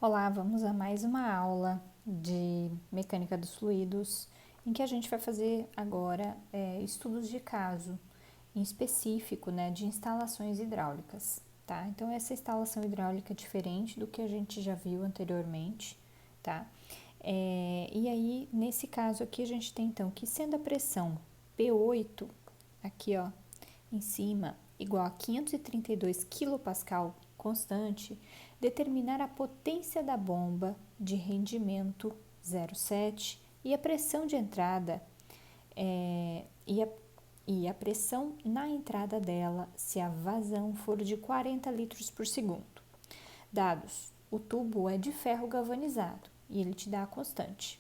Olá, vamos a mais uma aula de mecânica dos fluidos, em que a gente vai fazer agora estudos de caso, em específico, né, de instalações hidráulicas, tá? Então, essa instalação hidráulica é diferente do que a gente já viu anteriormente, tá? E aí, nesse caso aqui, a gente tem, então, que sendo a pressão P8, aqui, ó, em cima, igual a 532 kPa constante, determinar a potência da bomba de rendimento 0,7 e a pressão de entrada e a pressão na entrada dela se a vazão for de 40 litros por segundo. Dados: o tubo é de ferro galvanizado e ele te dá a constante.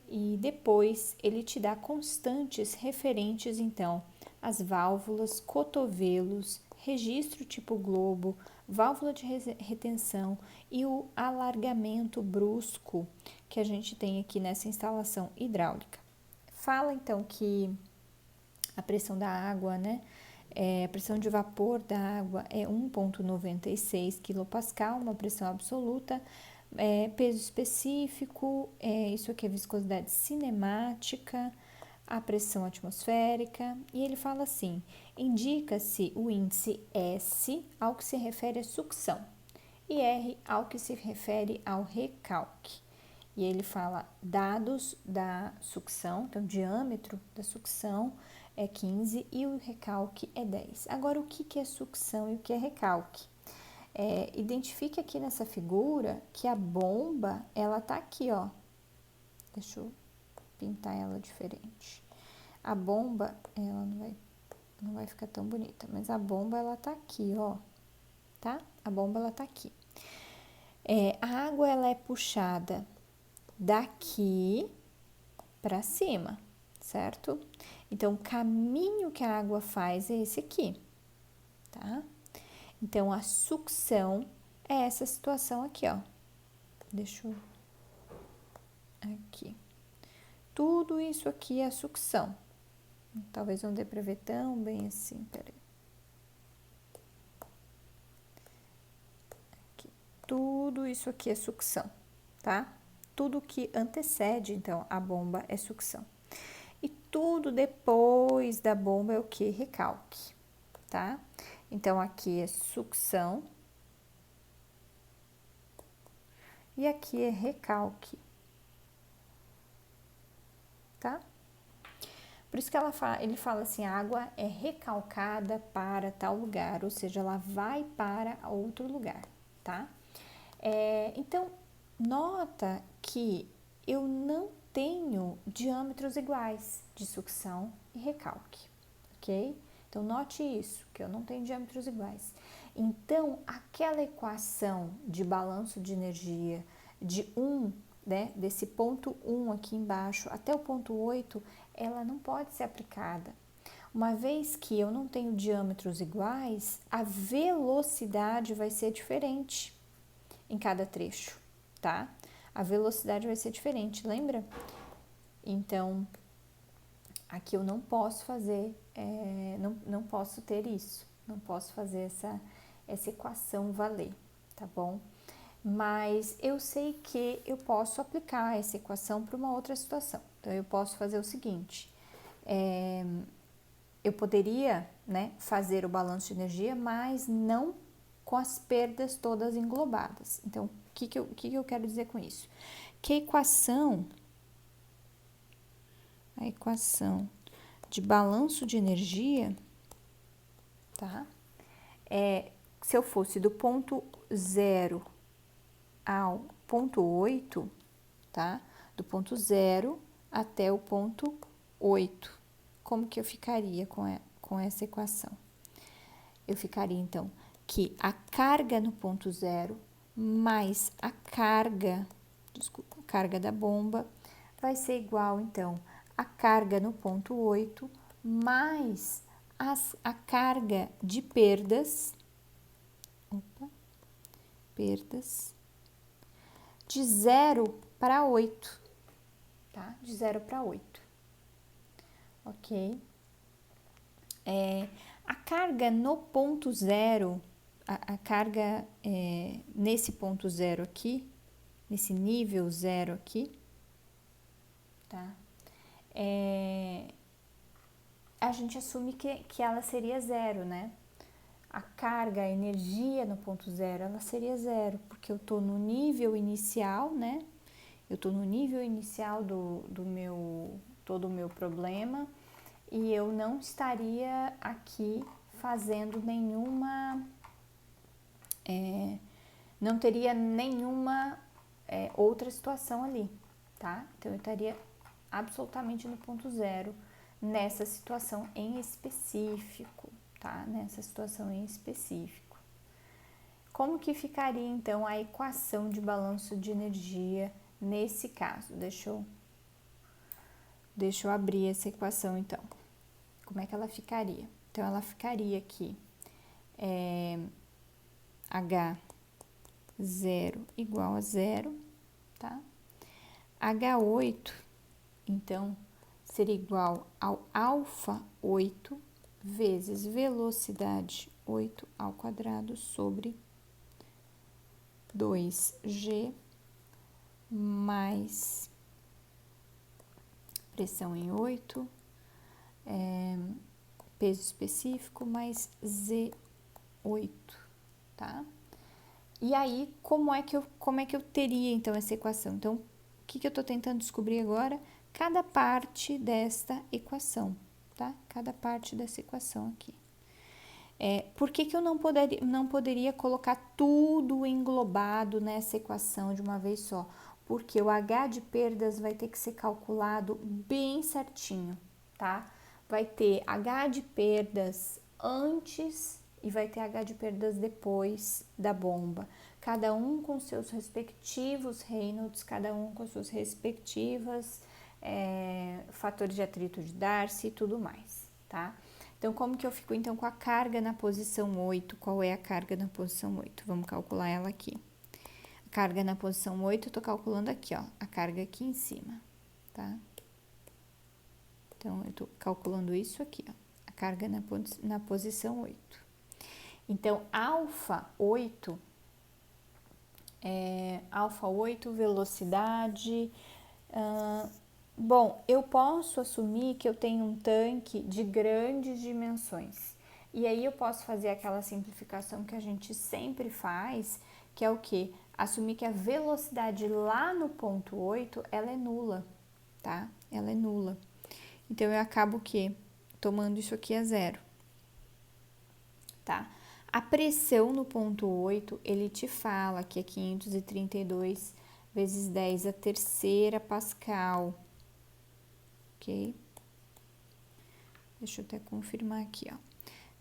E depois ele te dá constantes referentes, então, às válvulas, cotovelos, registro tipo globo, válvula de retenção e o alargamento brusco que a gente tem aqui nessa instalação hidráulica. Fala então que a pressão da água, né? A pressão de vapor da água é 1,96 kPa, uma pressão absoluta. Peso específico, isso aqui é viscosidade cinemática, a pressão atmosférica, e ele fala assim: indica-se o índice S ao que se refere à sucção e R ao que se refere ao recalque. E ele fala dados da sucção, então o diâmetro da sucção é 15 e o recalque é 10. Agora, o que é sucção e o que é recalque? Identifique aqui nessa figura que a bomba, ela tá aqui, ó. Deixa eu pintar ela diferente. A bomba, ela não vai ficar tão bonita, mas a bomba, ela tá aqui, ó. Tá? A bomba, ela tá aqui. A água, ela é puxada daqui para cima, certo? Então, o caminho que a água faz é esse aqui, tá? Então, a sucção é essa situação aqui, ó. Deixa eu... Aqui. Tudo isso aqui é a sucção. Talvez não dê pra ver tão bem assim, peraí. Aqui. Tudo isso aqui é sucção, tá? Tudo que antecede, então, a bomba é sucção. E tudo depois da bomba é o que? Recalque, tá? Então, aqui é sucção. E aqui é recalque, tá? Por isso que ele fala assim, a água é recalcada para tal lugar, ou seja, ela vai para outro lugar, tá? Então, nota que eu não tenho diâmetros iguais de sucção e recalque, ok? Então, note isso, que eu não tenho diâmetros iguais. Então, aquela equação de balanço de energia de 1, né, desse ponto 1 aqui embaixo até o ponto 8, ela não pode ser aplicada. Uma vez que eu não tenho diâmetros iguais, a velocidade vai ser diferente em cada trecho, tá? A velocidade vai ser diferente, lembra? Então, aqui eu não posso fazer, não posso ter isso, não posso fazer essa equação valer, tá bom? Mas eu sei que eu posso aplicar essa equação para uma outra situação. Então, eu posso fazer o seguinte, eu poderia, né, fazer o balanço de energia, mas não com as perdas todas englobadas. Então, o que eu quero dizer com isso? Que a equação de balanço de energia, tá? Se eu fosse do ponto 0 ao ponto 8, tá? Do ponto 0 até o ponto 8. Como que eu ficaria com essa equação? Eu ficaria, então, que a carga no ponto 0 mais a carga da bomba vai ser igual, então, a carga no ponto 8 mais a carga de perdas, de 0 para 8, tá? De 0 para 8, ok? A carga no ponto 0, a carga nesse ponto 0 aqui, nesse nível zero aqui, tá? A gente assume que ela seria zero, né? A carga, a energia no ponto zero, ela seria zero, porque eu tô no nível inicial, né? Eu tô no nível inicial todo o meu problema, e eu não estaria aqui fazendo não teria nenhuma outra situação ali, tá? Então eu estaria absolutamente no ponto zero nessa situação em específico, tá? Nessa situação em específico. Como que ficaria então a equação de balanço de energia nesse caso? Deixa eu abrir essa equação então. Como é que ela ficaria? Então ela ficaria aqui H0 igual a zero, tá? H8, então, seria igual ao alfa 8 vezes velocidade 8 ao quadrado sobre 2G mais pressão em 8, peso específico mais Z8, tá? E aí, como é que eu teria, então, essa equação? Então, o que eu estou tentando descobrir agora? Cada parte desta equação, tá? Cada parte dessa equação aqui. Por que eu não poderia colocar tudo englobado nessa equação de uma vez só? Porque o H de perdas vai ter que ser calculado bem certinho, tá? Vai ter H de perdas antes e vai ter H de perdas depois da bomba. Cada um com seus respectivos Reynolds, cada um com suas respectivas fatores de atrito de Darcy e tudo mais, tá? Então, como que eu fico então com a carga na posição 8? Qual é a carga na posição 8? Vamos calcular ela aqui. A carga na posição 8, eu tô calculando aqui, ó, a carga aqui em cima, tá? Então, eu tô calculando isso aqui, ó, a carga na posição 8. Então, alfa 8, velocidade. Bom, eu posso assumir que eu tenho um tanque de grandes dimensões. E aí eu posso fazer aquela simplificação que a gente sempre faz, que é o quê? Assumir que a velocidade lá no ponto 8, ela é nula, tá? Ela é nula. Então, eu acabo tomando isso aqui a zero, tá? A pressão no ponto 8, ele te fala que é 532 vezes 10 a terceira Pascal, ok? Deixa eu até confirmar aqui, ó.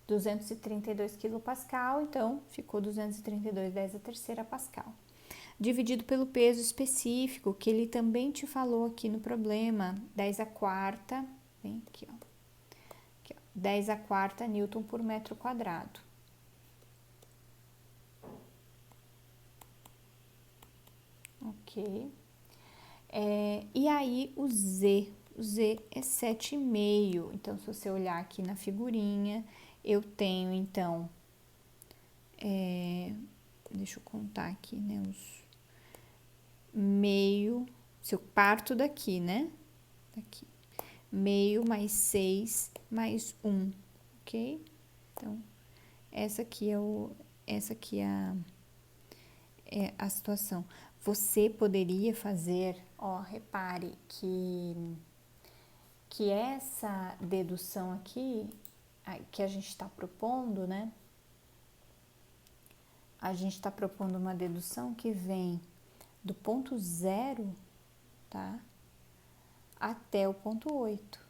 232 quilopascal, então ficou 232 10 a terceira Pascal. Dividido pelo peso específico, que ele também te falou aqui no problema, 10 a quarta, vem aqui, ó. Aqui, ó, 10 a quarta Newton por metro quadrado. Ok. E aí, o Z é 7,5. Então, se você olhar aqui na figurinha, eu tenho, então, deixa eu contar aqui, né, os meio, se eu parto daqui, né, daqui, meio mais 6 mais 1, ok? Então, essa aqui é a situação. Você poderia fazer, ó, repare que essa dedução aqui, que a gente está propondo, né? A gente está propondo uma dedução que vem do ponto 0, tá? Até o ponto 8,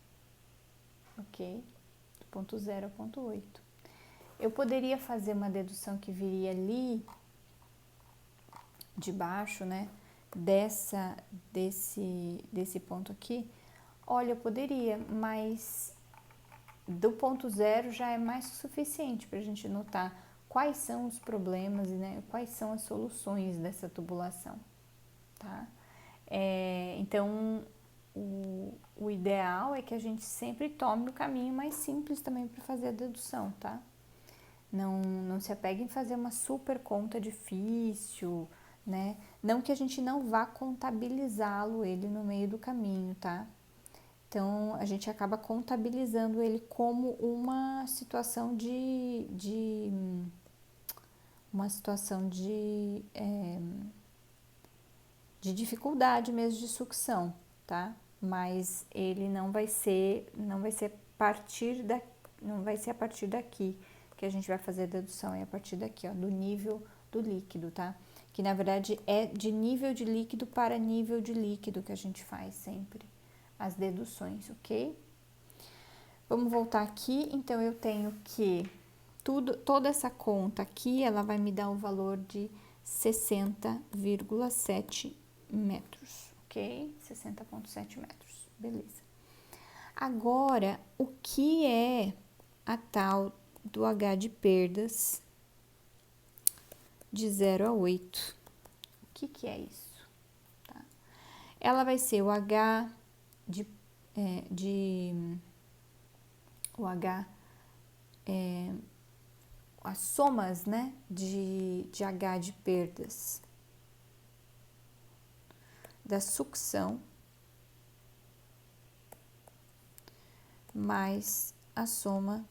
ok? Do ponto 0 ao ponto 8. Eu poderia fazer uma dedução que viria ali de baixo, né? Desse ponto aqui. Olha, eu poderia, mas do ponto 0 já é mais que suficiente para a gente notar quais são os problemas, né? Quais são as soluções dessa tubulação, tá? Então, o ideal é que a gente sempre tome o caminho mais simples também para fazer a dedução, tá? Não se apegue em fazer uma super conta difícil, né? Não que a gente não vá contabilizá-lo ele no meio do caminho, tá? Então, a gente acaba contabilizando ele como uma situação uma situação de dificuldade mesmo de sucção, tá? Mas ele não vai ser não vai ser a partir daqui que a gente vai fazer a dedução, é a partir daqui, ó, do nível do líquido, tá? Que na verdade é de nível de líquido para nível de líquido que a gente faz sempre as deduções, ok? Vamos voltar aqui, então eu tenho que toda essa conta aqui, ela vai me dar um valor de 60,7 metros, ok? 60,7 metros, beleza. Agora, o que é a tal do H de perdas de 0 a 8? O que é isso? Tá? Ela vai ser o H o H, as somas, né, de H de perdas da sucção mais a soma,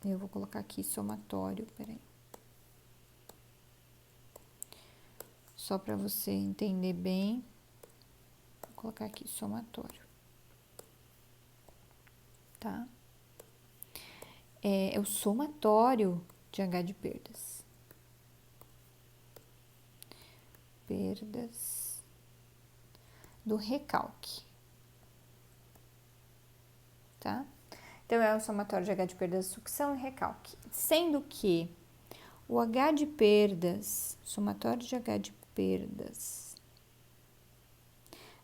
eu vou colocar aqui somatório, peraí, só para você entender bem, vou colocar aqui somatório, tá? É o somatório de H de perdas. Perdas do recalque, tá? Então, é o somatório de H de perdas, sucção e recalque. Sendo que o H de perdas, somatório de H de perdas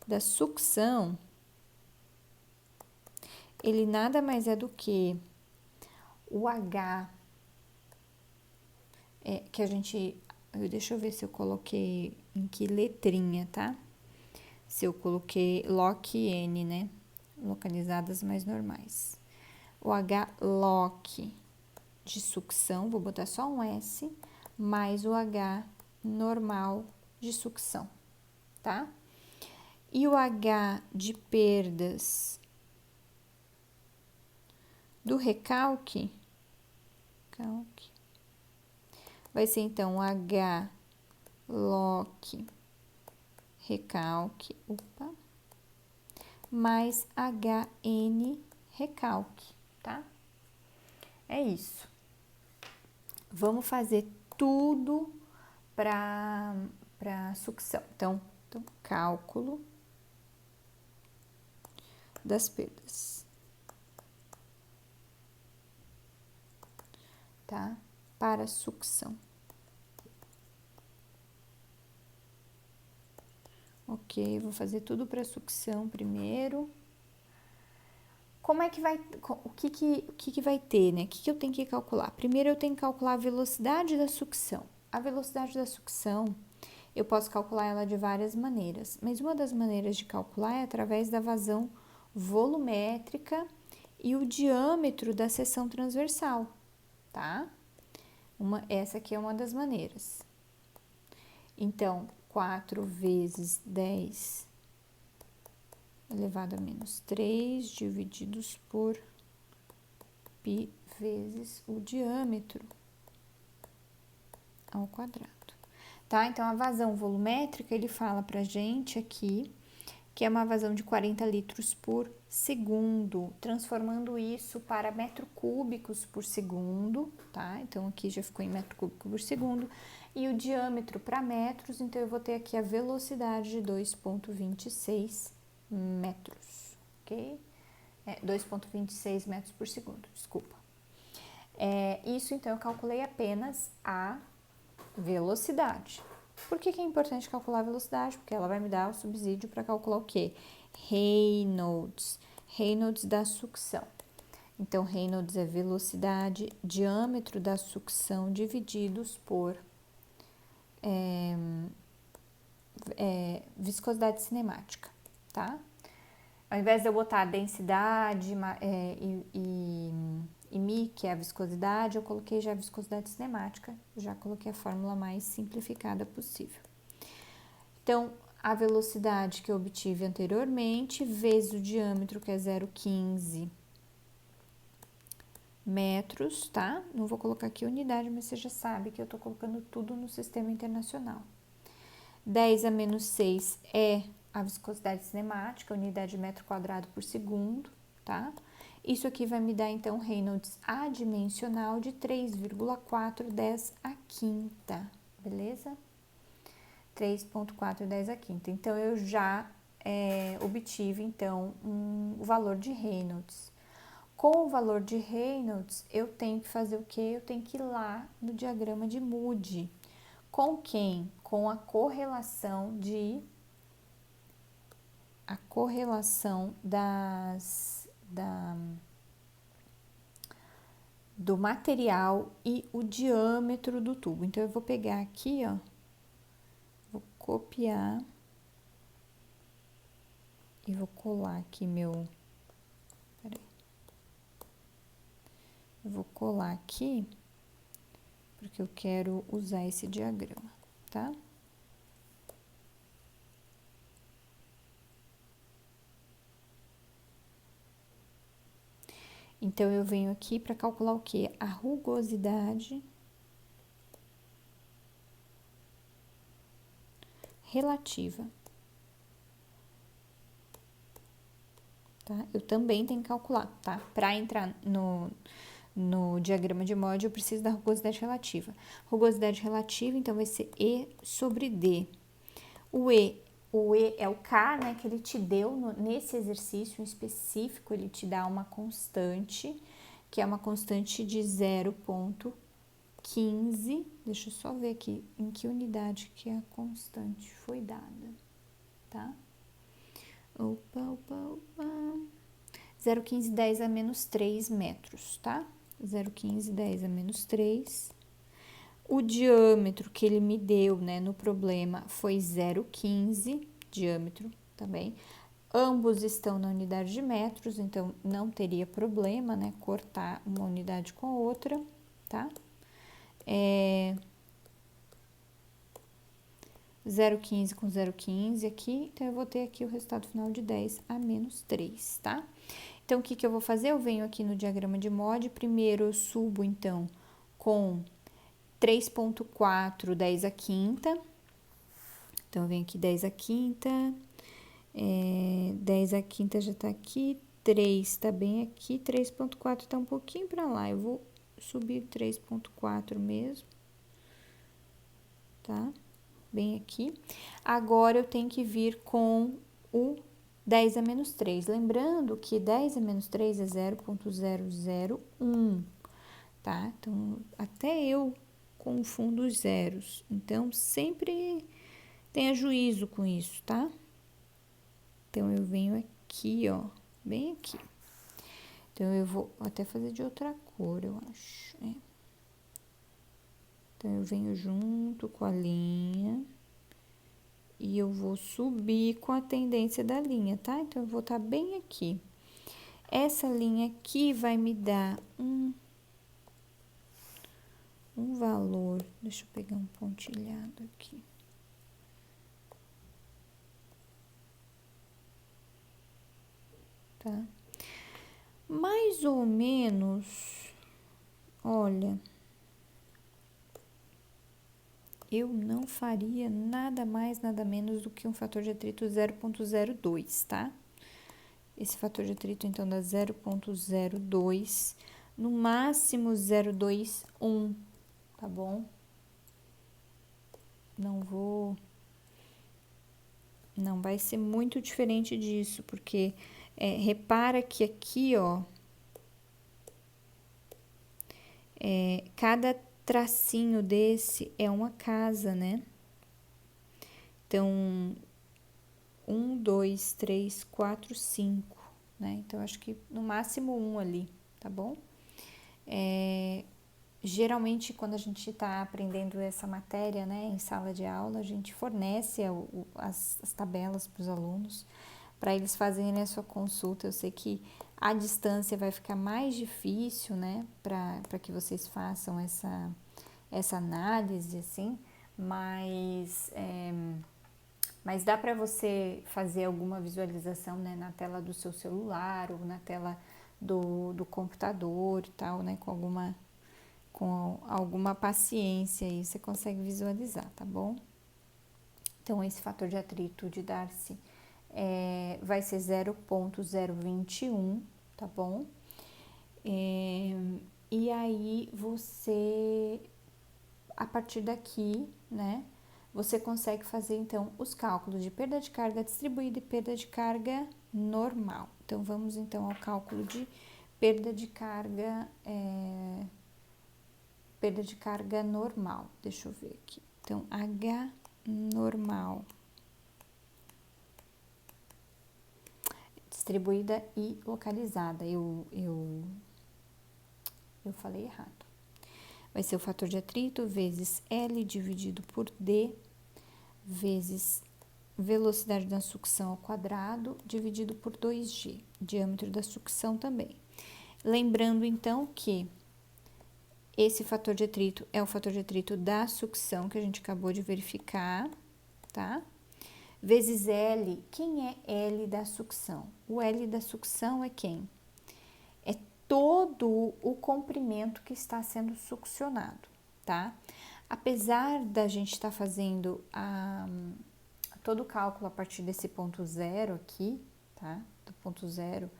da sucção, ele nada mais é do que o H que a gente... Deixa eu ver se eu coloquei em que letrinha, tá? Se eu coloquei LOC e N, né? Localizadas mais normais. O H LOC de sucção, vou botar só um S, mais o H normal de sucção, tá? E o H de perdas do recalque, vai ser então o H LOC recalque, mais HN recalque, tá? É isso. Vamos fazer tudo para sucção. Então, cálculo das perdas, tá? Para sucção. Ok, vou fazer tudo para sucção primeiro. Como é que vai, o que vai ter, né? O que eu tenho que calcular? Primeiro eu tenho que calcular a velocidade da sucção. A velocidade da sucção, eu posso calcular ela de várias maneiras, mas uma das maneiras de calcular é através da vazão volumétrica e o diâmetro da seção transversal, tá? Essa aqui é uma das maneiras. Então, 4 vezes 10 elevado a menos 3 divididos por π vezes o diâmetro ao quadrado, tá? Então, a vazão volumétrica, ele fala pra gente aqui que é uma vazão de 40 litros por segundo, transformando isso para metros cúbicos por segundo, tá? Então, aqui já ficou em metro cúbico por segundo. E o diâmetro para metros, então, eu vou ter aqui a velocidade de 2,26 metros, ok? 2,26 metros por segundo, desculpa. Isso, então, eu calculei apenas a velocidade. Por que é importante calcular a velocidade? Porque ela vai me dar o subsídio para calcular o quê? Reynolds. Reynolds da sucção. Então, Reynolds é velocidade, diâmetro da sucção divididos por viscosidade cinemática, tá? Ao invés de eu botar densidade e Mi, que é a viscosidade, eu coloquei já a viscosidade cinemática, já coloquei a fórmula mais simplificada possível. Então, a velocidade que eu obtive anteriormente, vezes o diâmetro, que é 0,15 metros, tá? Não vou colocar aqui unidade, mas você já sabe que eu tô colocando tudo no sistema internacional. 10 a menos 6 é a viscosidade cinemática, unidade de metro quadrado por segundo, tá? Isso aqui vai me dar, então, Reynolds adimensional de 3,410 a quinta, beleza? 3,410 a quinta. Então, eu já obtive, então, o valor de Reynolds. Com o valor de Reynolds, eu tenho que fazer o quê? Eu tenho que ir lá no diagrama de Moody. Com quem? Com a correlação do material e o diâmetro do tubo. Então, eu vou pegar aqui, ó, vou copiar e vou colar aqui meu... Peraí. Eu vou colar aqui, porque eu quero usar esse diagrama, tá? Então, eu venho aqui para calcular o quê? A rugosidade relativa, tá? Eu também tenho que calcular, tá? Para entrar no diagrama de Moody, eu preciso da rugosidade relativa. Rugosidade relativa, então, vai ser E sobre D. O E é o K, né, que ele te deu nesse exercício em específico, ele te dá uma constante, que é uma constante de 0,15. Deixa eu só ver aqui em que unidade que a constante foi dada, tá? Opa, opa, opa. 0,15, 10 a menos 3 metros, tá? 0,15, 10 a menos 3. O diâmetro que ele me deu, né, no problema foi 0,15 diâmetro também. Ambos estão na unidade de metros, então não teria problema, né, cortar uma unidade com a outra, tá? 0,15 com 0,15 aqui, então eu vou ter aqui o resultado final de 10 a menos 3, tá? Então, o que que eu vou fazer? Eu venho aqui no diagrama de Moody, primeiro eu subo, então, com 3,4, 10 a quinta. Então, eu venho aqui 10 a quinta, 10 a quinta já tá aqui, 3 tá bem aqui, 3,4 tá um pouquinho pra lá. Eu vou subir 3,4 mesmo, tá? Bem aqui. Agora, eu tenho que vir com o 10 a menos 3. Lembrando que 10 a menos 3 é 0,001, tá? Então, até eu confundo os zeros. Então, sempre tenha juízo com isso, tá? Então, eu venho aqui, ó, bem aqui. Então, eu vou até fazer de outra cor, eu acho, né? Então, eu venho junto com a linha e eu vou subir com a tendência da linha, tá? Então, eu vou estar bem aqui. Essa linha aqui vai me dar um valor. Deixa eu pegar um pontilhado aqui. Tá? Mais ou menos, olha, eu não faria nada mais, nada menos do que um fator de atrito 0,02, tá? Esse fator de atrito, então, dá 0,02, no máximo 0,21, tá bom? Não vai ser muito diferente disso, porque repara que aqui, ó, cada tracinho desse é uma casa, né? Então, 1, 2, 3, 4, 5, né? Então, acho que no máximo 1 ali, tá bom? Geralmente, quando a gente está aprendendo essa matéria, né, em sala de aula, a gente fornece as tabelas para os alunos, para eles fazerem a sua consulta. Eu sei que A distância vai ficar mais difícil, né, para que vocês façam essa análise, assim, mas dá para você fazer alguma visualização, né, na tela do seu celular ou na tela do computador e tal, né, com alguma paciência aí, você consegue visualizar, tá bom? Então, esse fator de atrito de Darcy vai ser 0,021, tá bom? E aí, a partir daqui, né, você consegue fazer, então, os cálculos de perda de carga distribuída e perda de carga normal. Então, vamos, então, ao cálculo de perda de carga normal. Deixa eu ver aqui. Então, H normal, distribuída e localizada. Eu falei errado. Vai ser o fator de atrito vezes L dividido por D vezes velocidade da sucção ao quadrado dividido por 2G, diâmetro da sucção também. Lembrando, então, que esse fator de atrito é o fator de atrito da sucção que a gente acabou de verificar, tá? Vezes L. Quem é L da sucção? O L da sucção é quem? É todo o comprimento que está sendo succionado, tá? Apesar da gente estar fazendo todo o cálculo a partir desse ponto zero aqui, tá? Do ponto zero,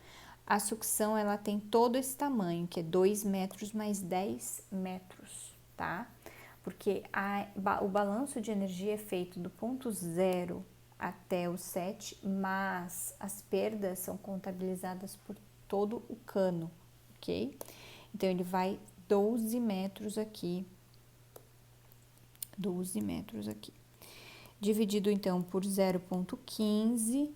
a sucção ela tem todo esse tamanho, que é 2 metros mais 10 metros, tá? Porque o balanço de energia é feito do ponto zero até o 7, mas as perdas são contabilizadas por todo o cano, ok? Então, ele vai 12 metros aqui. 12 metros aqui. Dividido, então, por 0,15,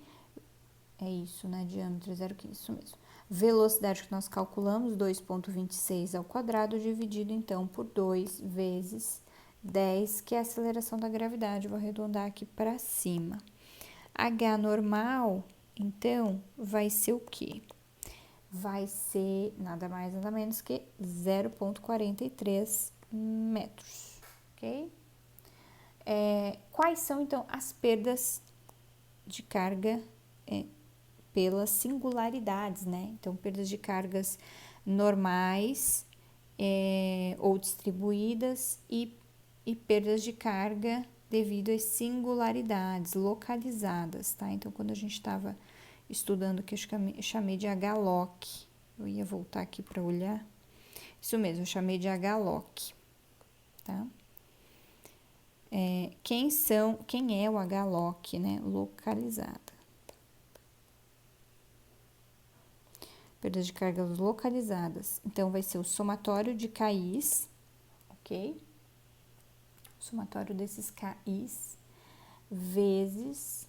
é isso, né? Diâmetro 0,15, isso mesmo. Velocidade que nós calculamos, 2,26 ao quadrado, dividido, então, por 2 vezes 10, que é a aceleração da gravidade. Vou arredondar aqui para cima. H normal, então, vai ser o quê? Vai ser nada mais, nada menos que 0,43 metros, ok? Quais são, então, as perdas de carga pelas singularidades, né? Então, perdas de cargas normais ou distribuídas e perdas de carga devido às singularidades localizadas, tá? Então, quando a gente estava estudando, que eu chamei de H-lock, eu ia voltar aqui para olhar, isso mesmo, eu chamei de H-lock, tá? Quem é o H-lock, né? Localizada. Perdas de cargas localizadas. Então, vai ser o somatório de KIs, ok? O somatório desses KIs vezes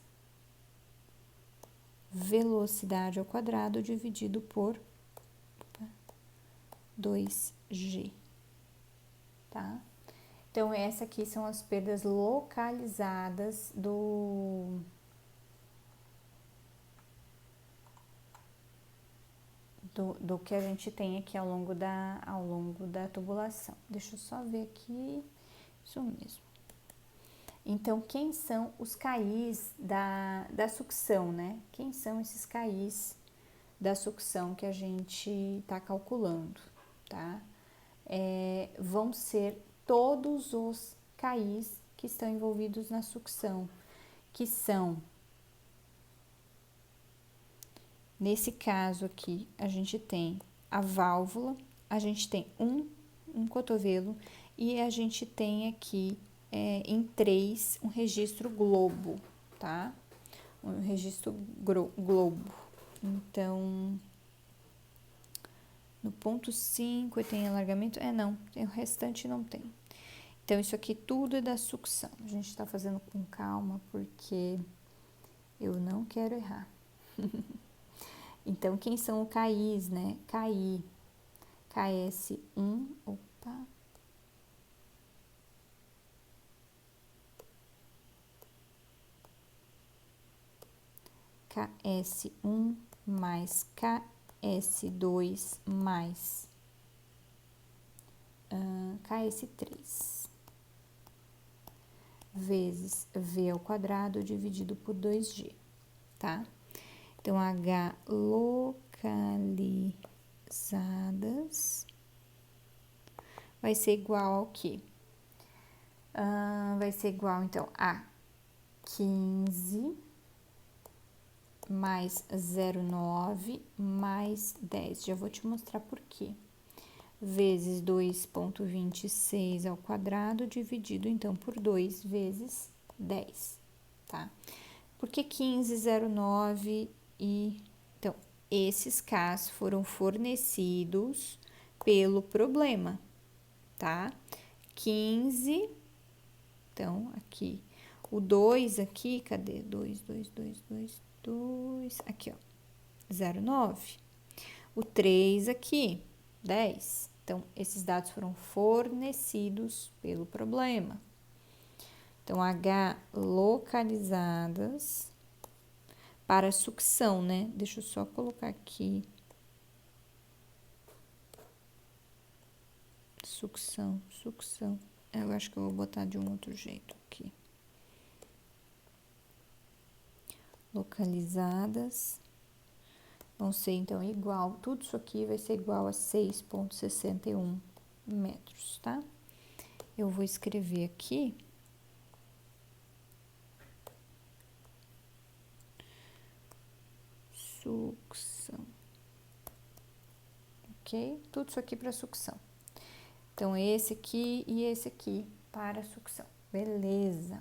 velocidade ao quadrado dividido por 2G, tá? Então, essas aqui são as perdas localizadas do que a gente tem aqui ao longo da tubulação. Deixa eu só ver aqui, isso mesmo. Então, quem são os KIs da sucção, né? Quem são esses KIs da sucção que a gente está calculando, tá? Vão ser todos os KIs que estão envolvidos na sucção, que são, nesse caso aqui, a gente tem a válvula, a gente tem um cotovelo e a gente tem aqui em 3 um registro globo, tá? Um registro globo. Então, no ponto 5 tem alargamento? Não, o restante não tem. Então, isso aqui tudo é da sucção. A gente tá fazendo com calma porque eu não quero errar. Então, quem são os KIs, né? KI, KS1, opa. KS1 mais S2 mais KS3 vezes V ao quadrado dividido por 2G, tá? Então, H localizadas vai ser igual ao quê? Vai ser igual, então, a 15 mais 0,9 mais 10. Já vou te mostrar por quê. Vezes 2,26 ao quadrado dividido, então, por 2 vezes 10, tá? Por que 15, 0,9 e... Então, esses Ks foram fornecidos pelo problema, tá? 15, então, aqui, o 2 aqui, cadê? 2, aqui, ó, 0,9. O 3 aqui, 10. Então, esses dados foram fornecidos pelo problema. Então, H localizadas para sucção, né? Deixa eu só colocar aqui. Sucção. Eu acho que eu vou botar de um outro jeito aqui. Localizadas vão ser, então, igual, tudo isso aqui vai ser igual a 6,61 metros, tá? Eu vou escrever aqui. Sucção. Ok? Tudo isso aqui para sucção. Então, esse aqui e esse aqui para sucção. Beleza.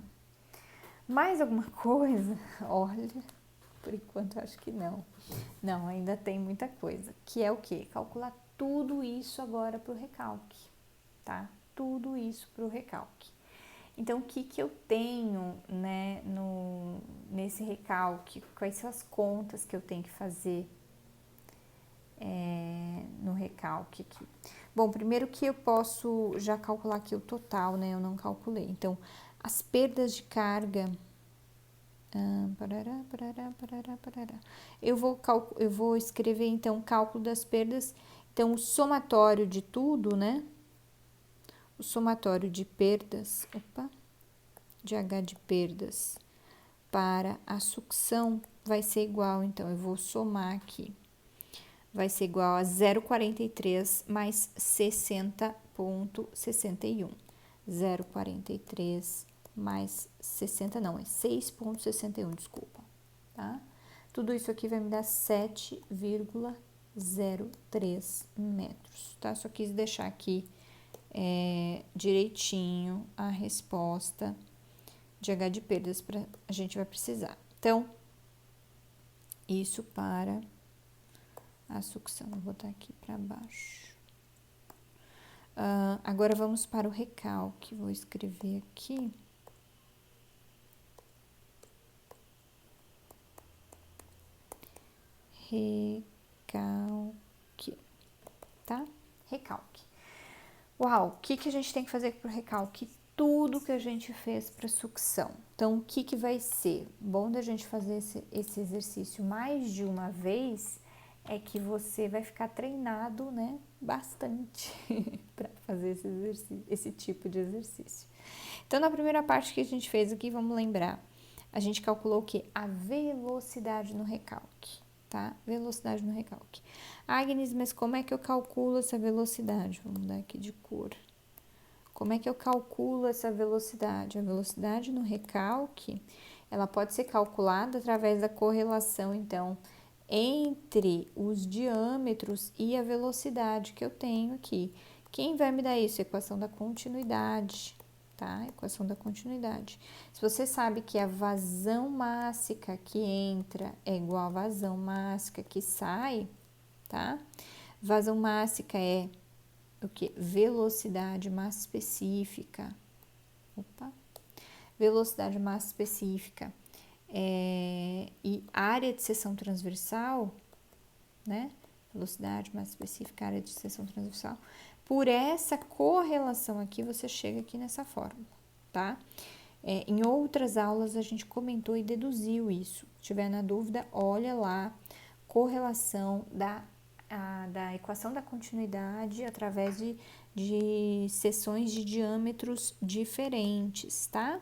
Mais alguma coisa? Olha, por enquanto acho que não. Não, ainda tem muita coisa. Que é o quê? Calcular tudo isso agora para o recalque, tá? Tudo isso para o recalque. Então, o que eu tenho, né, nesse recalque? Quais são as contas que eu tenho que fazer no recalque aqui? Bom, primeiro que eu posso já calcular aqui o total, né? Eu não calculei. Então, as perdas de carga... Eu vou escrever, então, cálculo das perdas. Então, o somatório de tudo, né? O somatório de perdas, de H de perdas para a sucção vai ser igual, então, eu vou somar aqui. Vai ser igual a 0,43 mais 60,61. 0,43 mais 60, não, é 6,61, desculpa, tá? Tudo isso aqui vai me dar 7,03 metros, tá? Só quis deixar aqui direitinho a resposta de H de perdas para a gente vai precisar. Então, isso para a sucção. Vou botar aqui para baixo. Agora, vamos para o recalque. Vou escrever aqui. Recalque, tá? Recalque. Uau, o que a gente tem que fazer para o recalque? Tudo que a gente fez para sucção. Então, o que vai ser? Bom da gente fazer esse exercício mais de uma vez é que você vai ficar treinado, né, bastante para fazer esse tipo de exercício. Então, na primeira parte que a gente fez aqui, vamos lembrar, a gente calculou o quê? A velocidade no recalque, tá? Velocidade no recalque. Agnes, mas como é que eu calculo essa velocidade? Vamos mudar aqui de cor. Como é que eu calculo essa velocidade? A velocidade no recalque, ela pode ser calculada através da correlação, então, entre os diâmetros e a velocidade que eu tenho aqui. Quem vai me dar isso? A equação da continuidade, tá? Equação da continuidade. Se você sabe que a vazão mássica que entra é igual à vazão mássica que sai, tá? Vazão mássica é o que? Velocidade massa específica. Velocidade massa específica. E área de seção transversal, né? Velocidade massa específica, área de seção transversal. Por essa correlação aqui, você chega aqui nessa fórmula, tá? Em outras aulas, a gente comentou e deduziu isso. Se tiver na dúvida, olha lá, correlação da da equação da continuidade através de seções de diâmetros diferentes, tá?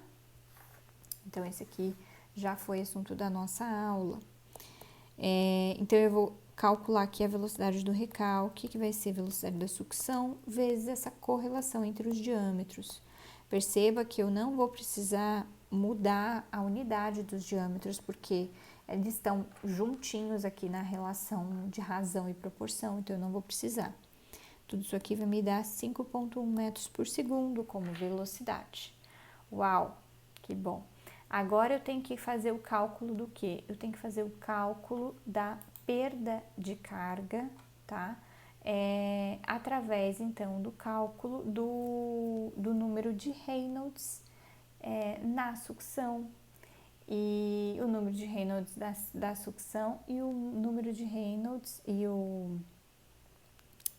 Então, esse aqui já foi assunto da nossa aula. Então, eu vou calcular aqui a velocidade do recalque, que vai ser a velocidade da sucção, vezes essa correlação entre os diâmetros. Perceba que eu não vou precisar mudar a unidade dos diâmetros, porque eles estão juntinhos aqui na relação de razão e proporção, então eu não vou precisar. Tudo isso aqui vai me dar 5,1 metros por segundo como velocidade. Uau, que bom! Agora eu tenho que fazer o cálculo do quê? Eu tenho que fazer o cálculo da perda de carga, tá? Através, então, do cálculo do número de Reynolds na sucção. E o número de Reynolds da sucção e o número de Reynolds e o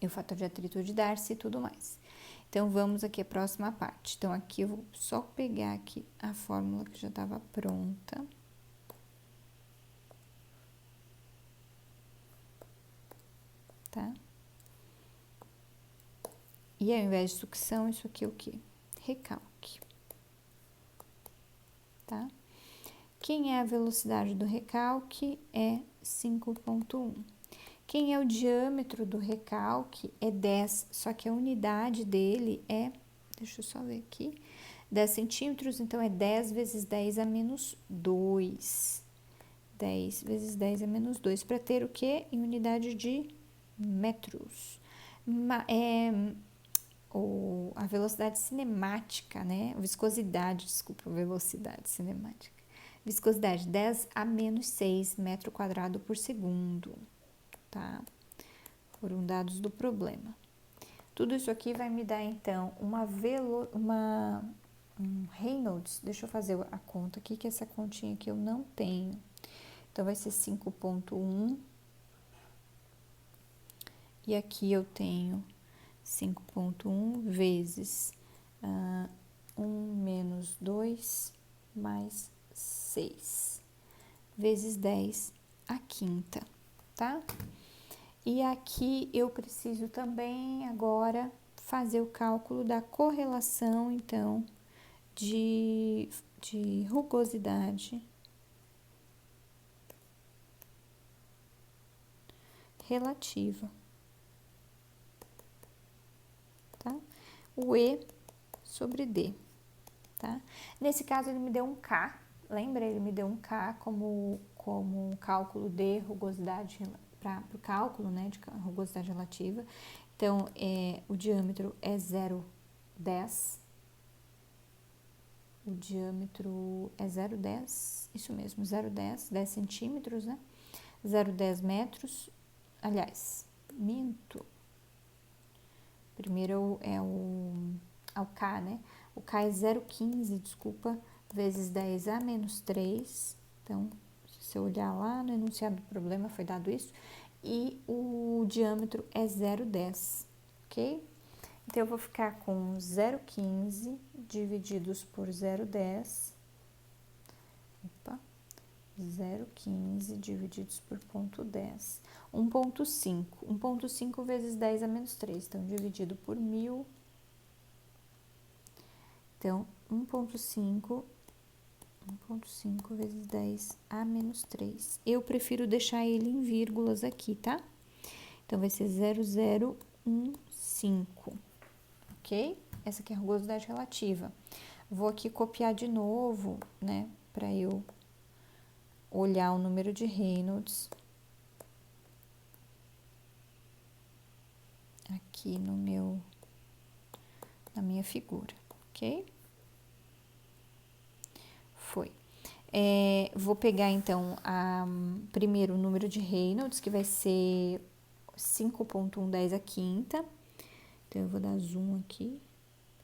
fator de atrito de Darcy e tudo mais. Então, vamos aqui à próxima parte. Então, aqui eu vou só pegar aqui a fórmula que já estava pronta. Tá? E ao invés de sucção, isso aqui é o quê? Recalque. Tá? Quem é a velocidade do recalque? É 5,1. Quem é o diâmetro do recalque? É 10, só que a unidade dele é, deixa eu só ver aqui, 10 centímetros, então é 10 vezes 10 a menos 2. 10 vezes 10 a menos 2, para ter o quê? Em unidade de metros. A velocidade cinemática, né? Viscosidade, desculpa, velocidade cinemática. Viscosidade, 10 a menos 6 metro quadrado por segundo, tá? Foram dados do problema. Tudo isso aqui vai me dar, então, um Reynolds. Deixa eu fazer a conta aqui, que essa continha aqui eu não tenho. Então, vai ser 5,1. E aqui eu tenho 5,1 vezes 1 menos 2 mais 6 vezes 10 a quinta, tá? E aqui eu preciso também agora fazer o cálculo da correlação, então, de rugosidade relativa, tá? O E sobre D, tá? Nesse caso, ele me deu um K, lembra? Ele me deu um K como cálculo de rugosidade para o cálculo, né, de rugosidade relativa. Então, o diâmetro é 0,10. O diâmetro é 0,10, isso mesmo, 0,10, 10 centímetros, né? 0,10 metros. Aliás, minto. Primeiro é o K, né? O K é 0,15, desculpa, vezes 10 a menos 3. Então, se você olhar lá no enunciado do problema, foi dado isso. E o diâmetro é 0,10, ok? Então, eu vou ficar com 0,15 divididos por 0,10. Opa. 0,15 divididos por 0,10. 1,5. 1,5 vezes 10 a menos 3. Então, dividido por 1.000. Então, 1,5 vezes 10 a menos 3. Eu prefiro deixar ele em vírgulas aqui, tá? Então, vai ser 0,015, ok? Essa aqui é a rugosidade relativa. Vou aqui copiar de novo, né? Para eu olhar o número de Reynolds aqui na minha figura, ok? Foi. Vou pegar, então, primeiro o número de Reynolds, que vai ser 5,110 a quinta. Então, eu vou dar zoom aqui,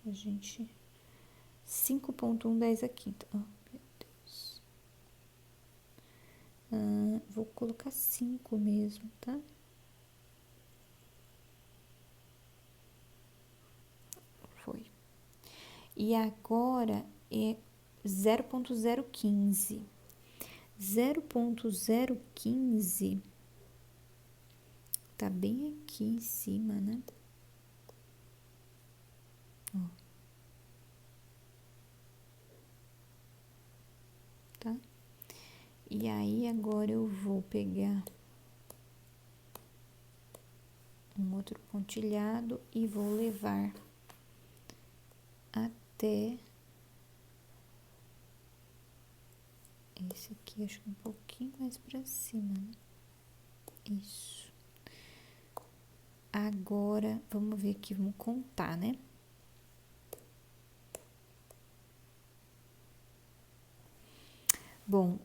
pra gente... 5,110 a quinta. Oh, meu Deus. Vou colocar 5 mesmo, tá? Foi. E agora é 0,015. 0,015 tá bem aqui em cima, né? Ó. Tá? E aí, agora eu vou pegar um outro pontilhado e vou levar até esse aqui, acho que um pouquinho mais pra cima, né? Isso. Agora, vamos ver aqui, vamos contar, né? Bom,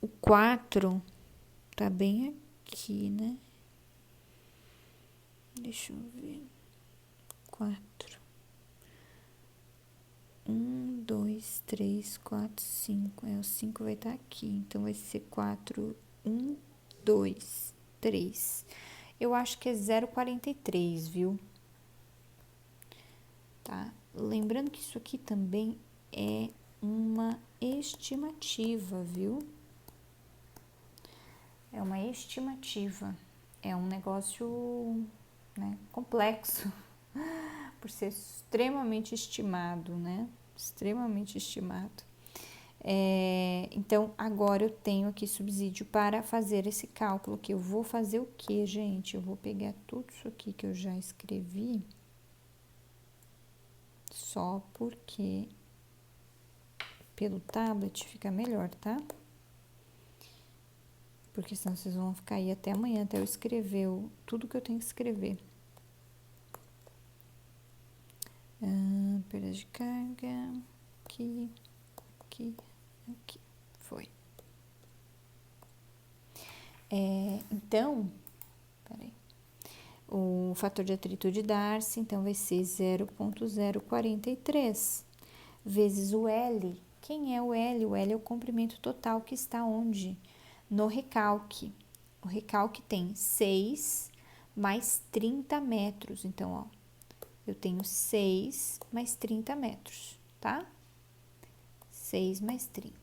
o 4 tá bem aqui, né? Deixa eu ver. 4. 1, 2, 3, 4, 5. O 5 vai estar aqui. Então, vai ser 4, 1, 2, 3. Eu acho que é 0,43, viu? Tá? Lembrando que isso aqui também é uma estimativa, viu? É uma estimativa. É um negócio, né, complexo, por ser extremamente estimado, né? Extremamente estimado. Então, agora eu tenho aqui subsídio para fazer esse cálculo, que eu vou fazer o que, gente? Eu vou pegar tudo isso aqui que eu já escrevi, só porque pelo tablet fica melhor, tá? Porque senão vocês vão ficar aí até amanhã, até eu escrever tudo que eu tenho que escrever. Perda de carga, aqui, aqui, aqui, foi. Então, peraí, o fator de atrito de Darcy, então, vai ser 0,043 vezes o L. Quem é o L? O L é o comprimento total que está onde? No recalque. O recalque tem 6 mais 30 metros. Então, ó, eu tenho 6 mais 30 metros, tá? 6 mais 30.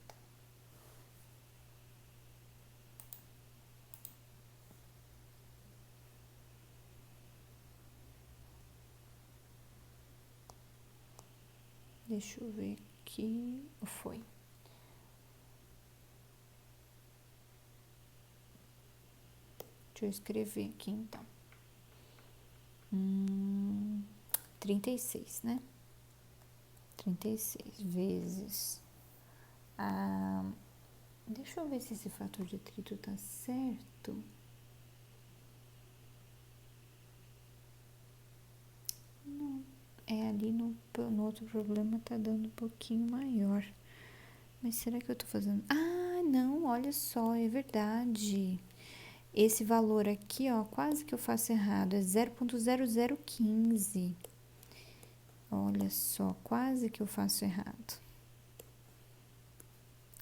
Deixa eu ver aqui. Foi. Deixa eu escrever aqui, então. 36, né? 36 vezes deixa eu ver se esse fator de atrito tá certo. Não, ali no outro problema tá dando um pouquinho maior. Mas será que eu tô fazendo... Ah, não, olha só, é verdade. Esse valor aqui, ó, quase que eu faço errado, é 0,0015. Olha só, quase que eu faço errado.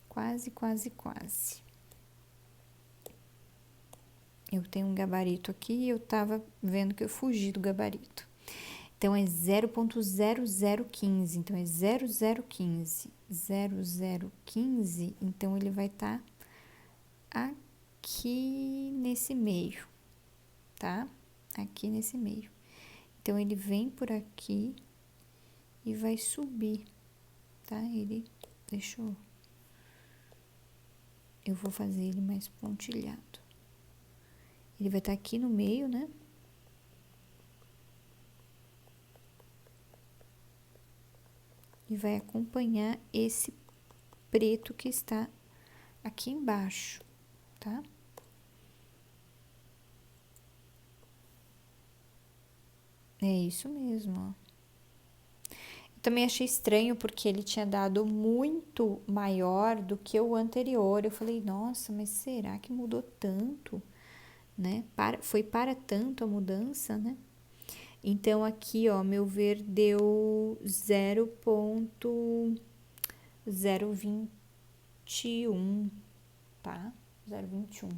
Quase, quase, quase. Eu tenho um gabarito aqui e eu tava vendo que eu fugi do gabarito. Então, é 0,0015. Então, é 0015. 0015, então, ele vai estar aqui nesse meio, tá? Aqui nesse meio. Então, ele vem por aqui e vai subir, tá? Deixa eu vou fazer ele mais pontilhado. Ele vai estar aqui no meio, né? E vai acompanhar esse preto que está aqui embaixo, tá? É isso mesmo, ó. Eu também achei estranho porque ele tinha dado muito maior do que o anterior. Eu falei, nossa, mas será que mudou tanto, né? Foi para tanto a mudança, né? Então, aqui, ó, meu ver deu 0,021, tá? 0,21.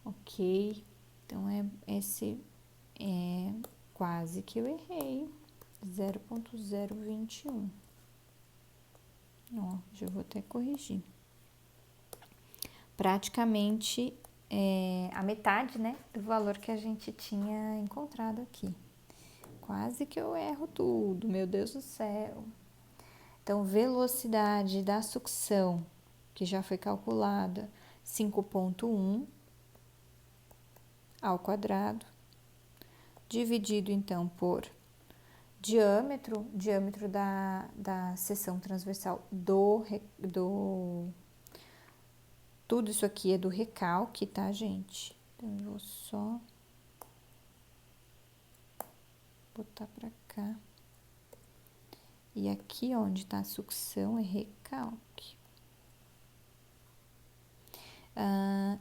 Ok. Então, esse é quase que eu errei. 0,021. Ó, já vou até corrigir. Praticamente a metade, né, do valor que a gente tinha encontrado aqui. Quase que eu erro tudo, meu Deus do céu. Então, velocidade da sucção, que já foi calculada, 5,1 ao quadrado, dividido, então, por diâmetro da seção transversal tudo isso aqui é do recalque, tá, gente? Então, eu vou só botar pra cá. E aqui onde tá a sucção é recalque.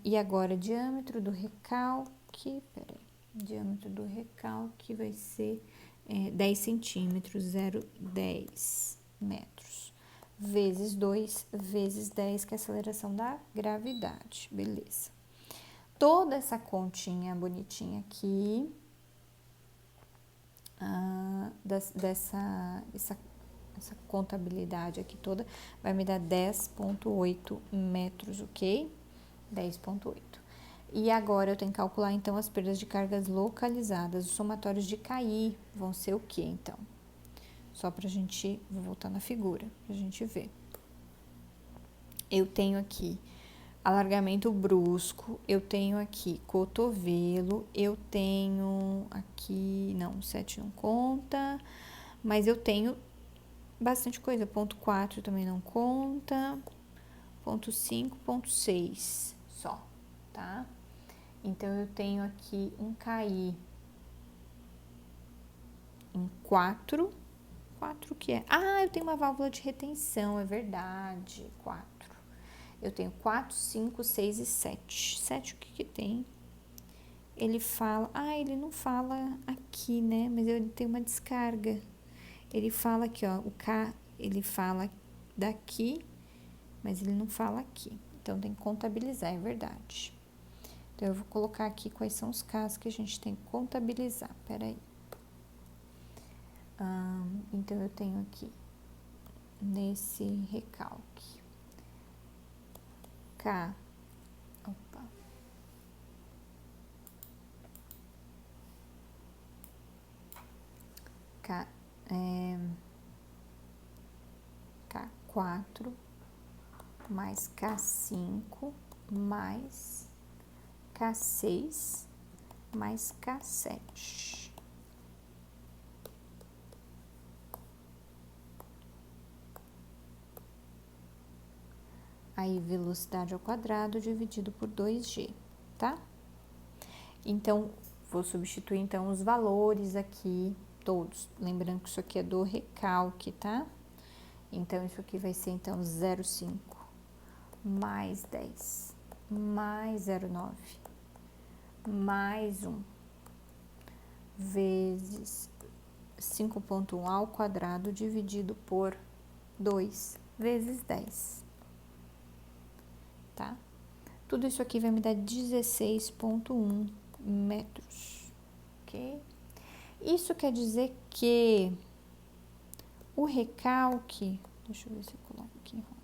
E agora, diâmetro do recalque, diâmetro do recalque vai ser 10 centímetros, 0,10 metros, vezes 2, vezes 10, que é a aceleração da gravidade, beleza. Toda essa continha bonitinha aqui, essa contabilidade aqui toda, vai me dar 10,8 metros, ok? 10,8. E agora eu tenho que calcular, então, as perdas de cargas localizadas. Os somatórios de cair vão ser o quê, então? Só pra gente, vou voltar na figura, pra gente ver. Eu tenho aqui alargamento brusco, eu tenho aqui cotovelo, eu tenho aqui, não, 7 não conta, mas eu tenho bastante coisa, ponto 4 também não conta, ponto 5, ponto 6 só, tá? Então, eu tenho aqui um cair em 4 que é? Eu tenho uma válvula de retenção, é verdade, 4. Eu tenho 4, 5, 6 e 7. 7 o que tem? Ele fala, ele não fala aqui, né? Mas ele tem uma descarga. Ele fala aqui, ó, o K, ele fala daqui, mas ele não fala aqui. Então, tem que contabilizar, é verdade. Então, eu vou colocar aqui quais são os casos que a gente tem que contabilizar. Peraí. Então, eu tenho aqui, nesse recalque, K, K4 mais K5 mais K6 mais K7. Aí, velocidade ao quadrado dividido por 2G, tá? Então, vou substituir, então, os valores aqui, todos. Lembrando que isso aqui é do recalque, tá? Então, isso aqui vai ser, então, 0,5 mais 10 mais 0,9 mais 1 vezes 5,1 ao quadrado dividido por 2 vezes 10. Tá? Tudo isso aqui vai me dar 16,1 metros, ok? Isso quer dizer que o recalque, deixa eu ver se eu coloco aqui em rosa.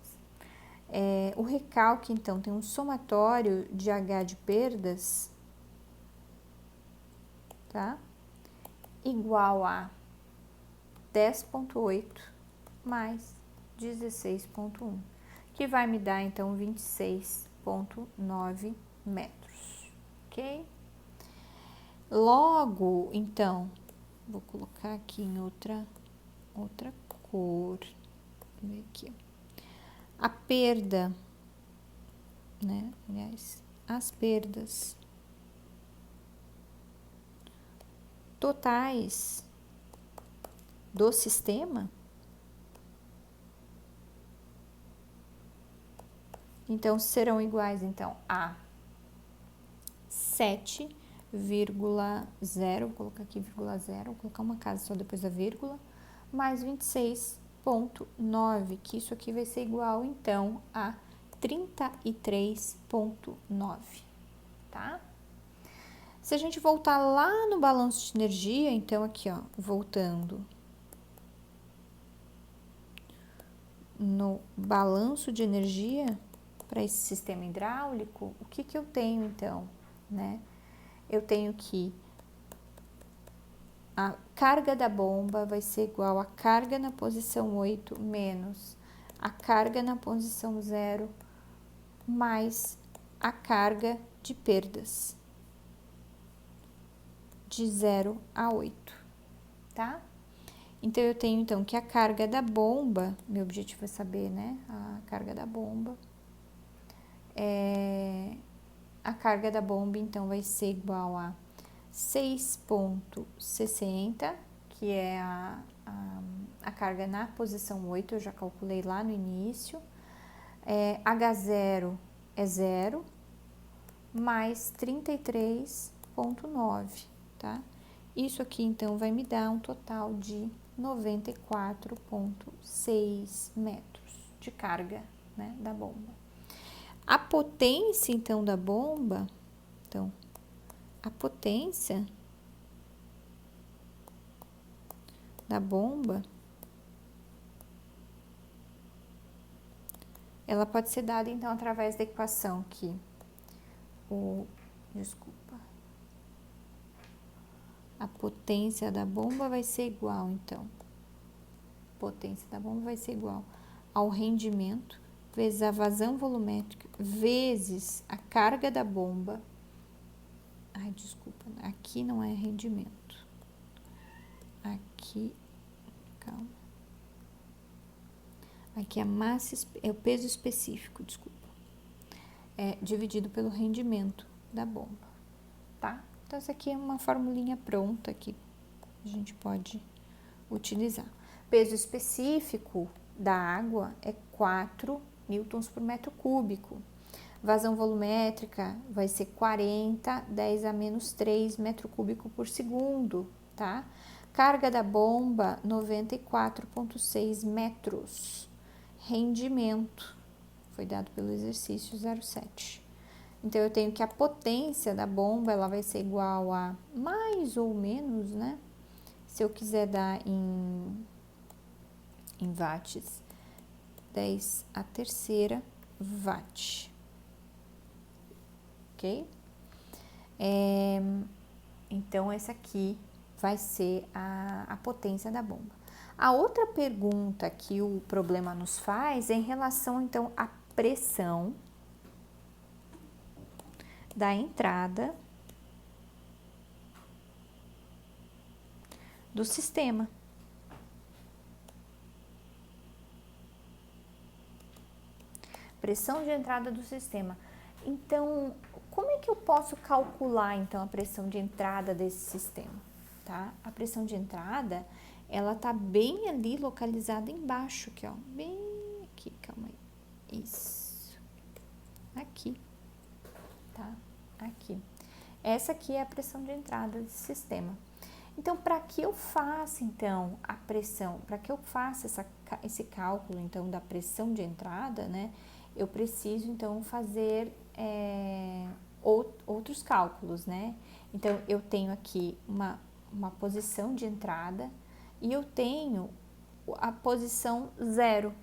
O recalque, então, tem um somatório de H de perdas, tá? Igual a 10,8 mais 16,1. Que vai me dar, então, 26,9 metros, ok? Logo, então, vou colocar aqui em outra cor, vou ver aqui. A perda, né, aliás, as perdas totais do sistema, então, serão iguais, então, a 7,0, vou colocar aqui vírgula 0, vou colocar uma casa só depois da vírgula, mais 26,9, que isso aqui vai ser igual, então, a 33,9, tá? Se a gente voltar lá no balanço de energia, então, aqui, ó, voltando no balanço de energia, para esse sistema hidráulico, o que eu tenho então, né? Eu tenho que a carga da bomba vai ser igual a carga na posição 8 menos a carga na posição 0 mais a carga de perdas de 0 a 8, tá? Então, eu tenho, então, que a carga da bomba, meu objetivo é saber, né, a carga da bomba, a carga da bomba, então, vai ser igual a 6,60, que é a carga na posição 8, eu já calculei lá no início, H0 é 0, mais 33,9, tá? Isso aqui, então, vai me dar um total de 94,6 metros de carga, né, da bomba. A potência, então, da bomba, então, a potência da bomba, ela pode ser dada, então, através da equação que a potência da bomba vai ser igual, então, potência da bomba vai ser igual ao rendimento vezes a vazão volumétrica vezes a carga da bomba. Ai, desculpa, aqui não é rendimento. Aqui, calma. Aqui a massa, é o peso específico, desculpa. Dividido pelo rendimento da bomba, tá? Então, essa aqui é uma formulinha pronta que a gente pode utilizar. Peso específico da água é 4 newtons por metro cúbico. Vazão volumétrica vai ser 40, 10 a menos 3 metro cúbico por segundo, tá? Carga da bomba, 94,6 metros. Rendimento, foi dado pelo exercício 07. Então, eu tenho que a potência da bomba, ela vai ser igual a mais ou menos, né? Se eu quiser dar em watts, 10 a terceira watt. Ok? Então, essa aqui vai ser a potência da bomba. A outra pergunta que o problema nos faz é em relação, então, à pressão da entrada do sistema. Pressão de entrada do sistema. Então, como é que eu posso calcular, então, a pressão de entrada desse sistema, tá? A pressão de entrada, ela tá bem ali localizada embaixo, aqui, ó, bem aqui, calma aí, isso, aqui, tá? Aqui. Essa aqui é a pressão de entrada desse sistema. Então, para que eu faça, então, a pressão, para que eu faça esse cálculo, então, da pressão de entrada, né, eu preciso, então, fazer outros cálculos, né? Então, eu tenho aqui uma posição de entrada e eu tenho a posição 0.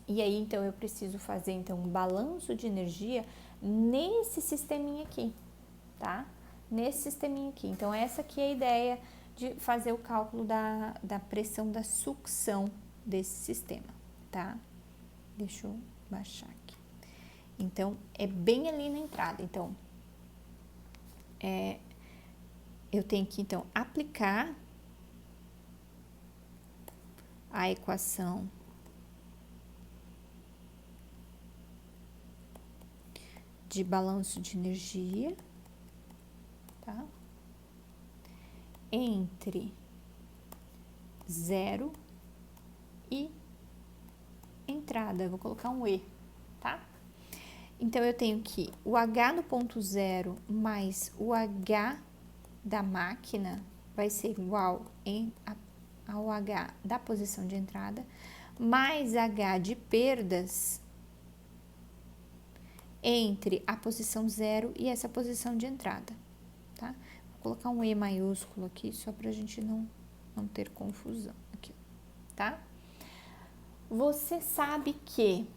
E aí, então, eu preciso fazer, então, um balanço de energia nesse sisteminha aqui, tá? Nesse sisteminha aqui. Então, essa aqui é a ideia de fazer o cálculo da pressão da sucção desse sistema, tá? Deixa eu baixar aqui. Então, é bem ali na entrada. Então, eu tenho que, então, aplicar a equação de balanço de energia, tá? Entre 0 e entrada. Eu vou colocar um E, tá? Então, eu tenho que o H no ponto 0 mais o H da máquina vai ser igual ao H da posição de entrada, mais H de perdas entre a posição 0 e essa posição de entrada, tá? Vou colocar um E maiúsculo aqui, só pra gente não ter confusão aqui, tá? Você sabe que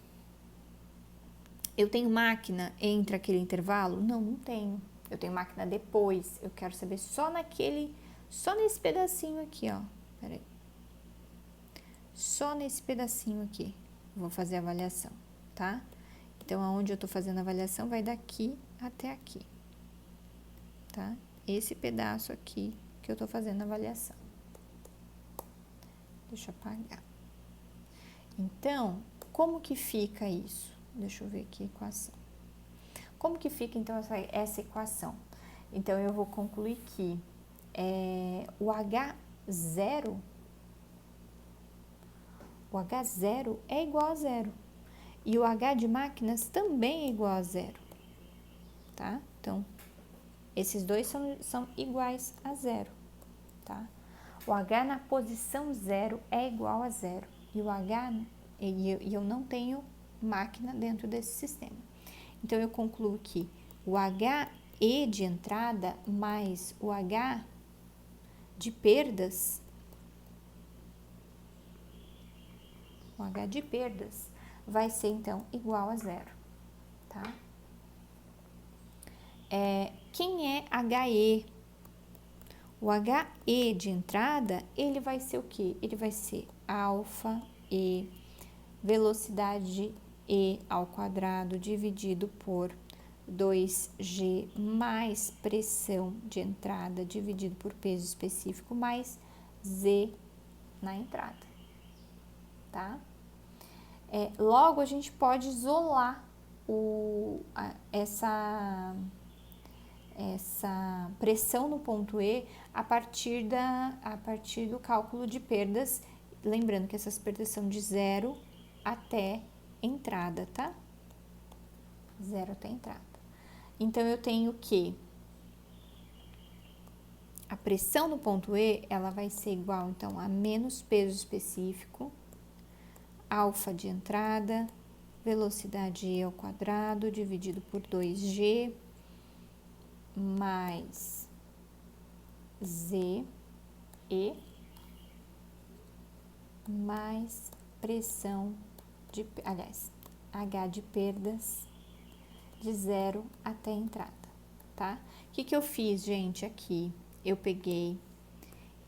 Eu tenho máquina entre aquele intervalo? Não, não tenho. Eu tenho máquina depois. Eu quero saber só nesse pedacinho aqui, ó. Peraí. Só nesse pedacinho aqui. Vou fazer a avaliação, tá? Então, aonde eu tô fazendo a avaliação vai daqui até aqui, tá? Esse pedaço aqui que eu tô fazendo a avaliação. Deixa eu apagar. Então, como que fica isso? Deixa eu ver aqui a equação. Como que fica, então, essa equação? Então, eu vou concluir que o H0 é igual a zero. E o H de máquinas também é igual a zero, tá? Então, esses dois são iguais a zero, tá? O H na posição 0 é igual a zero. E o H, e eu não tenho máquina dentro desse sistema. Então, eu concluo que o HE de entrada mais o H de perdas, vai ser, então, igual a zero, tá? Quem é HE? O HE de entrada, ele vai ser o quê? Ele vai ser alfa E, velocidade E ao quadrado dividido por 2G mais pressão de entrada dividido por peso específico mais Z na entrada, tá? Logo, a gente pode isolar essa pressão no ponto E a partir do cálculo de perdas, lembrando que essas perdas são de 0 até entrada, tá? 0 até entrada. Então, eu tenho que a pressão no ponto E, ela vai ser igual, então, a menos peso específico, alfa de entrada, velocidade E ao quadrado, dividido por 2G, mais Z, E, mais pressão H de perdas, de 0 até a entrada, tá? O que eu fiz, gente, aqui? Eu peguei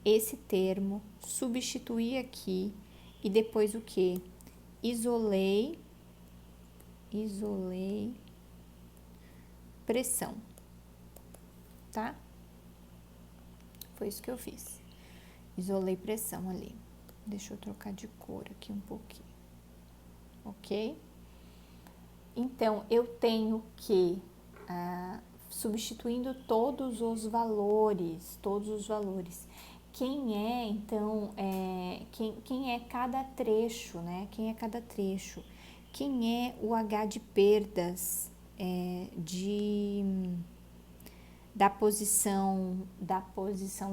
esse termo, substituí aqui e depois o que? Isolei pressão, tá? Foi isso que eu fiz. Isolei pressão ali. Deixa eu trocar de cor aqui um pouquinho, ok? Então, eu tenho que, substituindo todos os valores, quem é, então, quem é cada trecho, né? Quem é cada trecho? Quem é o H de perdas da posição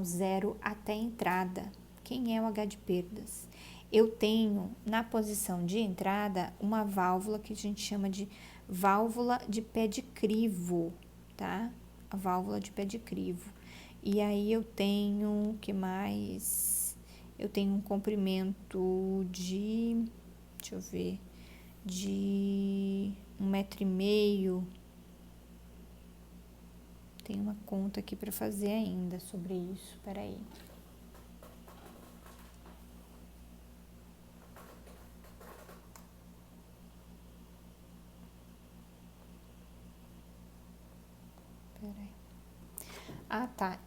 0 até a entrada? Quem é o H de perdas? Eu tenho na posição de entrada uma válvula que a gente chama de válvula de pé de crivo, tá? A válvula de pé de crivo. E aí eu tenho, o que mais? Eu tenho um comprimento de, deixa eu ver, de 1,5 m. Tem uma conta aqui para fazer ainda sobre isso, peraí. Ah, tá.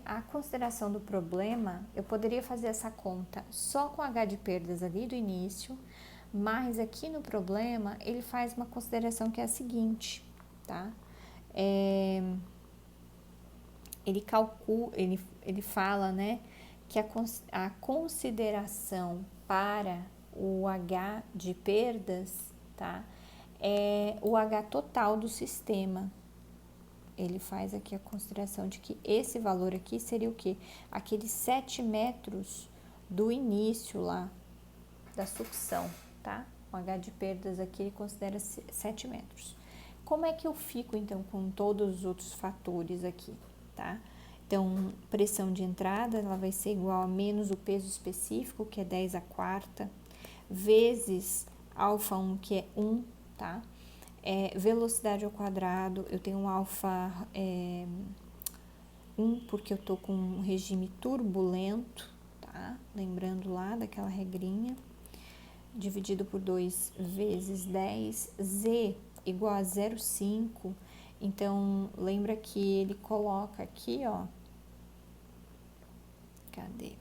A consideração do problema, eu poderia fazer essa conta só com H de perdas ali do início, mas aqui no problema, ele faz uma consideração que é a seguinte, tá? Ele calcula, ele fala, né, que a consideração para o H de perdas, tá? É o H total do sistema. Ele faz aqui a consideração de que esse valor aqui seria o quê? Aqueles 7 metros do início lá da sucção, tá? O H de perdas aqui ele considera 7 metros. Como é que eu fico, então, com todos os outros fatores aqui, tá? Então, pressão de entrada, ela vai ser igual a menos o peso específico, que é 10 à quarta, vezes alfa 1, que é 1, tá? Velocidade ao quadrado, eu tenho um alfa 1, porque eu tô com um regime turbulento, tá? Lembrando lá daquela regrinha, dividido por 2 vezes 10, z igual a 0,5, então lembra que ele coloca aqui, ó, cadê?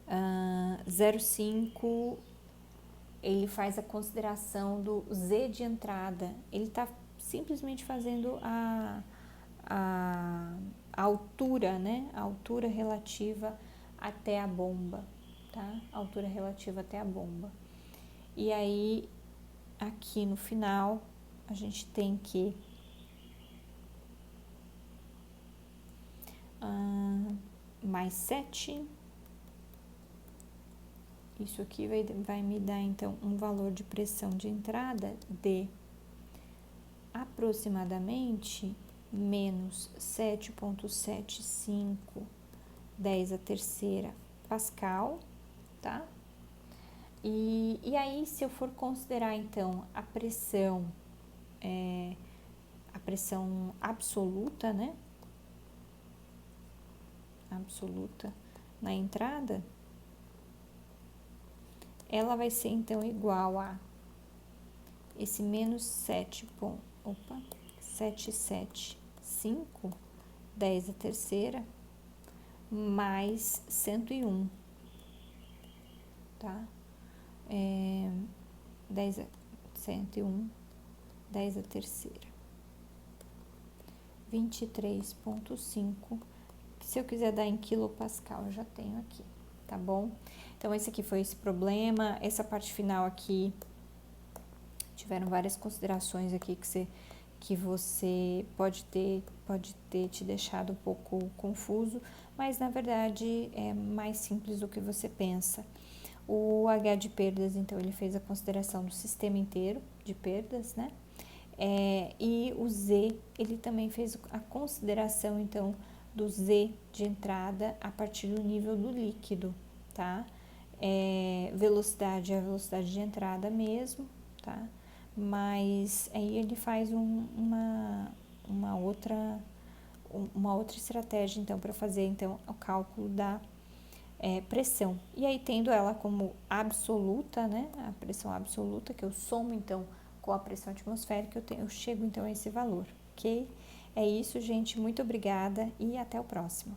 0,5, ele faz a consideração do z de entrada, ele tá simplesmente fazendo a altura, né? A altura relativa até a bomba, tá? A altura relativa até a bomba. E aí, aqui no final, a gente tem que mais 7. Isso aqui vai me dar, então, um valor de pressão de entrada de aproximadamente menos 7,75 10 a terceira Pascal, tá? E aí, se eu for considerar, então, a pressão absoluta, né? Absoluta na entrada, ela vai ser, então, igual a esse menos 7,775 10 a terceira mais 101, tá? 101, 10 a terceira, 23,5, que se eu quiser dar em quilopascal, eu já tenho aqui, tá bom? Então, esse aqui foi esse problema, essa parte final aqui, tiveram várias considerações aqui que você pode ter te deixado um pouco confuso, mas na verdade é mais simples do que você pensa. O H de perdas, então, ele fez a consideração do sistema inteiro de perdas, né? E o Z, ele também fez a consideração, então, do Z de entrada a partir do nível do líquido, tá? Velocidade é a velocidade de entrada mesmo, tá? Mas aí ele faz uma outra estratégia, então, para fazer, então, o cálculo da pressão. E aí, tendo ela como absoluta, né, a pressão absoluta, que eu somo, então, com a pressão atmosférica, eu chego, então, a esse valor, ok? É isso, gente. Muito obrigada e até o próximo.